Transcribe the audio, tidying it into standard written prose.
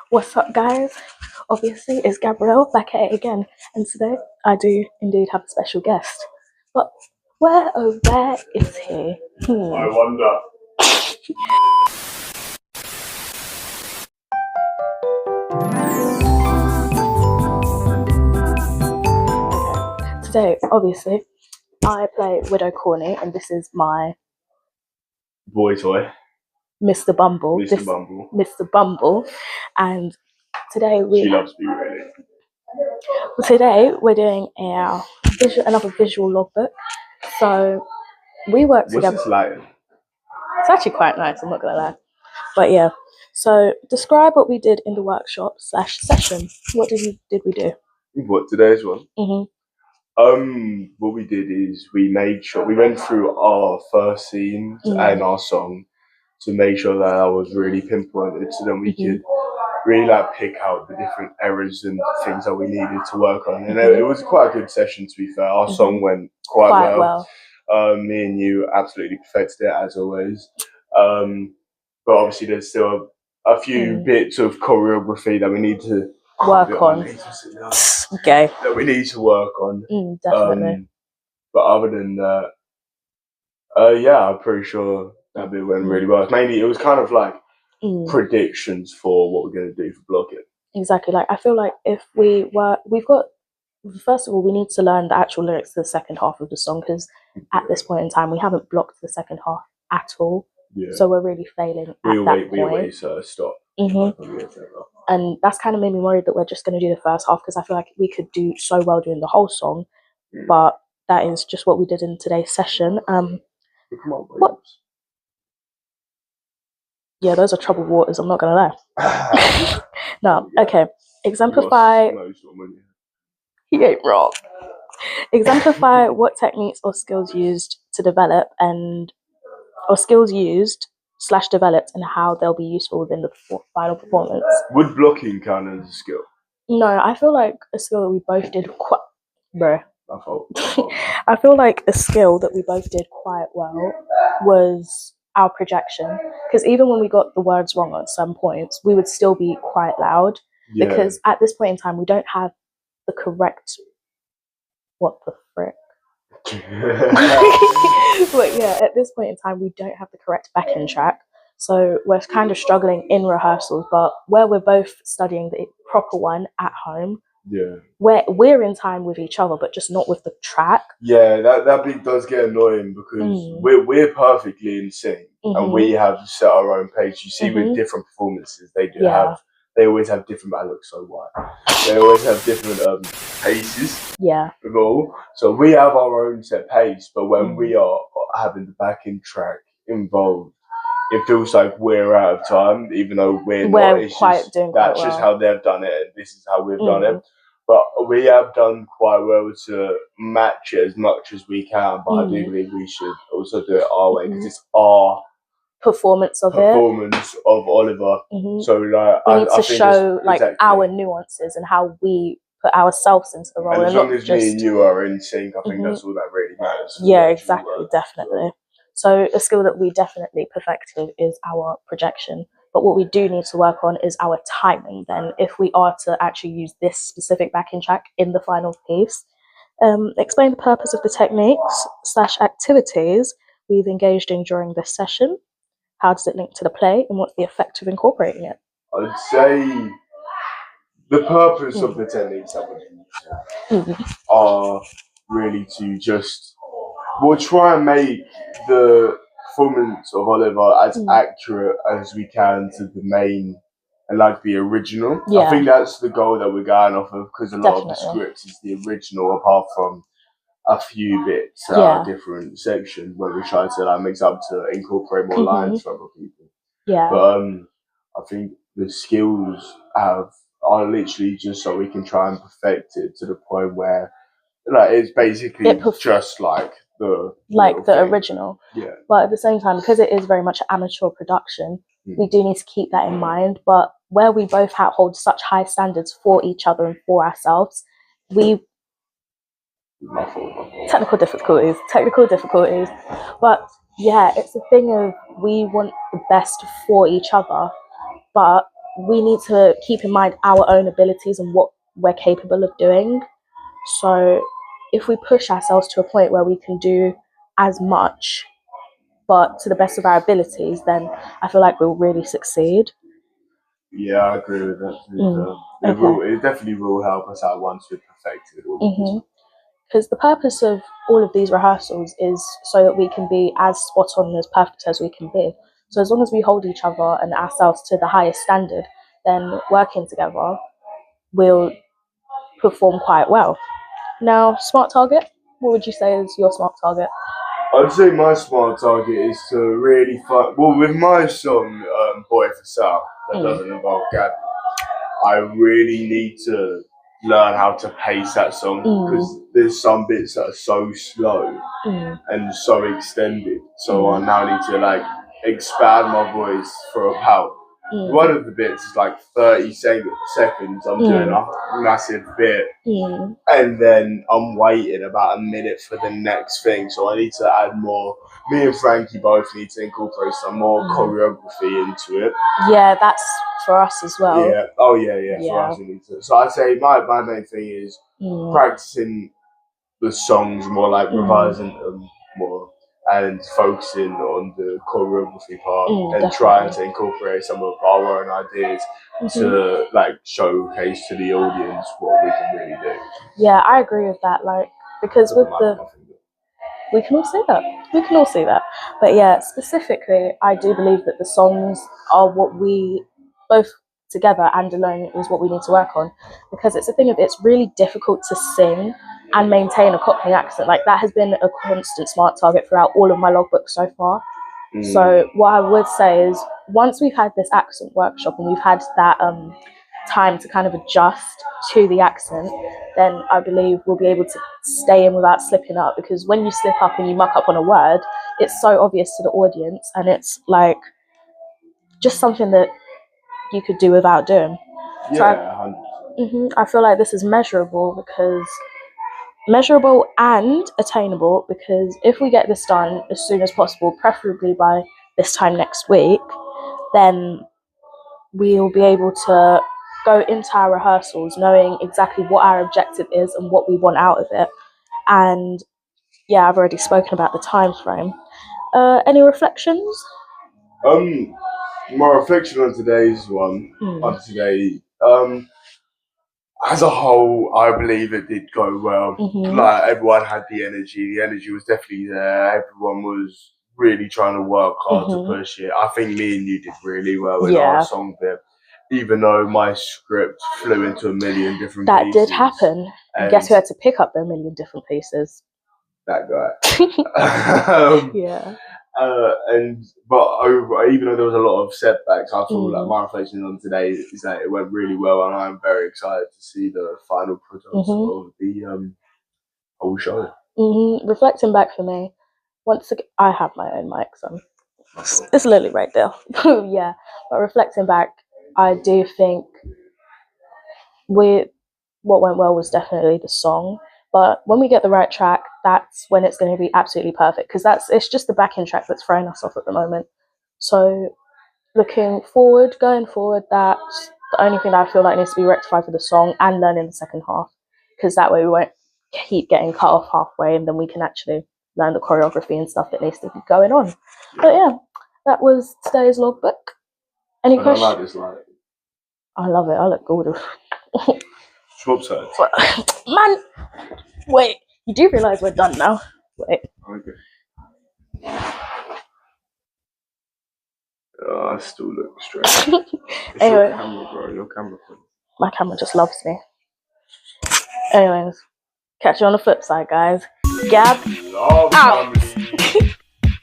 What's up, guys? Obviously, it's Gabrielle back at it again, and today I do indeed have a special guest. But where is he? I wonder. Today, obviously, I play Widow Corny, and this is my Boy toy. Mr. Bumble. Mr. Bumble. And today She loves me, really. Today we're doing another visual logbook. So we work together. What's this like? It's actually quite nice, I'm not gonna lie. But yeah. So describe what we did in the workshop / session. What did we do? What, today's one? Mm-hmm. What we did is we made sure we went through our first scenes and our song to make sure that was really pinpointed, so then we could really pick out the different errors and things that we needed to work on. And it was quite a good session, to be fair. Our song went quite well. Me and you absolutely perfected it, as always. But obviously there's still a few bits of choreography that we need to work on. Okay. That we need to work on. Definitely. But other than that, I'm pretty sure that bit went really well. Mainly, it was kind of like predictions for what we're going to do for blocking. Exactly. I feel like if we've got, first of all, we need to learn the actual lyrics to the second half of the song, because at this point in time, we haven't blocked the second half at all. Yeah. So we're really failing at that point. We always stop. And that's kind of made me worried that we're just going to do the first half, because I feel like we could do so well doing the whole song, but that is just what we did in today's session. What? Yeah, those are troubled waters, I'm not going to lie. No, okay. Exemplify. He ain't wrong. Exemplify what techniques or skills used to develop or skills used / developed and how they'll be useful within the final performance. Would blocking count as a skill? No, I feel like a skill that we both did quite... Bruh. My fault. I feel like a skill that we both did quite well was our projection. Because even when we got the words wrong at some points, we would still be quite loud. Yeah. Because at this point in time, we don't have the correct... What the frick? But yeah, at this point in time, we don't have the correct backing track. So we're kind of struggling in rehearsals, but where we're both studying the proper one at home, we're in time with each other, but just not with the track. Yeah, that bit does get annoying, because we're perfectly in sync and we have set our own pace. You see, with different performances, they always have different. I look so white. They always have different paces. Yeah. So we have our own set pace, but when we are having the backing track involved, it feels like we're out of time, even though we're not. It's quite just, doing that's quite just well. how they've done it, and this is how we've done it. But we have done quite well to match it as much as we can. But I do believe we should also do it our way, because it's our performance of Oliver. So we need to show our nuances and how we put ourselves into the role. And as long as me and you are in sync, I think that's all that really matters. Yeah, exactly, definitely. So a skill that we definitely perfected is our projection. But what we do need to work on is our timing then, if we are to actually use this specific backing track in the final piece. Explain the purpose of the techniques / activities we've engaged in during this session. How does it link to the play, and what's the effect of incorporating it? I'd say the purpose of the techniques that we're using are really to just... We'll try and make the performance of Oliver as accurate as we can to the main and the original. Yeah. I think that's the goal that we're going off of, because a lot of the scripts is the original, apart from a few bits different sections where we try to mix up to incorporate more lines from other people. Yeah. But I think the skills are literally just so we can try and perfect it to the point where it's basically just like the original. Yeah. But at the same time, because it is very much an amateur production, we do need to keep that in mind. But where we both hold such high standards for each other and for ourselves, technical difficulties. But yeah, it's a thing of we want the best for each other, but we need to keep in mind our own abilities and what we're capable of doing. So if we push ourselves to a point where we can do as much but to the best of our abilities, then I feel like we'll really succeed. Yeah, I agree with that too. It definitely will help us out once we've perfected all Because the purpose of all of these rehearsals is so that we can be as spot on and as perfect as we can be. So as long as we hold each other and ourselves to the highest standard, then working together, we'll perform quite well. Now, smart target, what would you say is your smart target? I'd say my smart target is to really find. Well, with my song, Boy for Sal, that doesn't involve Gab, I really need to learn how to pace that song because there's some bits that are so slow and so extended. So I now need to like expand my voice for about one of the bits is like 30 seconds. I'm doing a massive bit. And then I'm waiting about a minute for the next thing. So I need to add more. Me and Frankie both need to incorporate some more choreography into it. Yeah, that's for us as well. Yeah. Oh, yeah. For us, we need to. So I'd say my main thing is practicing the songs more, like revising them more and focusing on the choreography part and trying to incorporate some of our own ideas to like showcase to the audience what we can really do. Yeah, I agree with that. Like, because with we can all see that. We can all see that. But yeah, specifically, I do believe that the songs are what we both together and alone is what we need to work on, because it's a thing of it's really difficult to sing and maintain a Cockney accent. Like that has been a constant smart target throughout all of my logbooks so far. So what I would say is once we've had this accent workshop and we've had that time to kind of adjust to the accent, then I believe we'll be able to stay in without slipping up, because when you slip up and you muck up on a word, it's so obvious to the audience and it's like just something that you could do without doing. Yeah, so I feel like this is measurable and attainable, because if we get this done as soon as possible, preferably by this time next week, then we'll be able to go into our rehearsals knowing exactly what our objective is and what we want out of it. And yeah, I've already spoken about the time frame. Any reflections? My reflection on today's one, as a whole, I believe it did go well. Like everyone had the energy. The energy was definitely there. Everyone was really trying to work hard to push it. I think me and you did really well in our song bit, even though my script flew into a million different pieces. That did happen. And guess who had to pick up the million different pieces? That guy. Yeah. Even though there was a lot of setbacks, I feel like my reflection on today is that it went really well, and I'm very excited to see the final product of the whole show. Reflecting back for me, once again, I have my own mic, so it's literally right there. Yeah, but reflecting back, I do think what went well was definitely the song. But when we get the right track, that's when it's going to be absolutely perfect, because it's just the backing track that's throwing us off at the moment. So going forward, that's the only thing that I feel like needs to be rectified for the song, and learning the second half, because that way we won't keep getting cut off halfway, and then we can actually learn the choreography and stuff that needs to be going on. But yeah, that was today's logbook. Any questions? I like this light. I love it. I look gorgeous. Swap sides. Man, wait. You do realise we're done now? Wait. Okay. I still look straight. Anyway, your camera, bro. Your camera. My camera just loves me. Anyways, catch you on the flip side, guys. Gab out.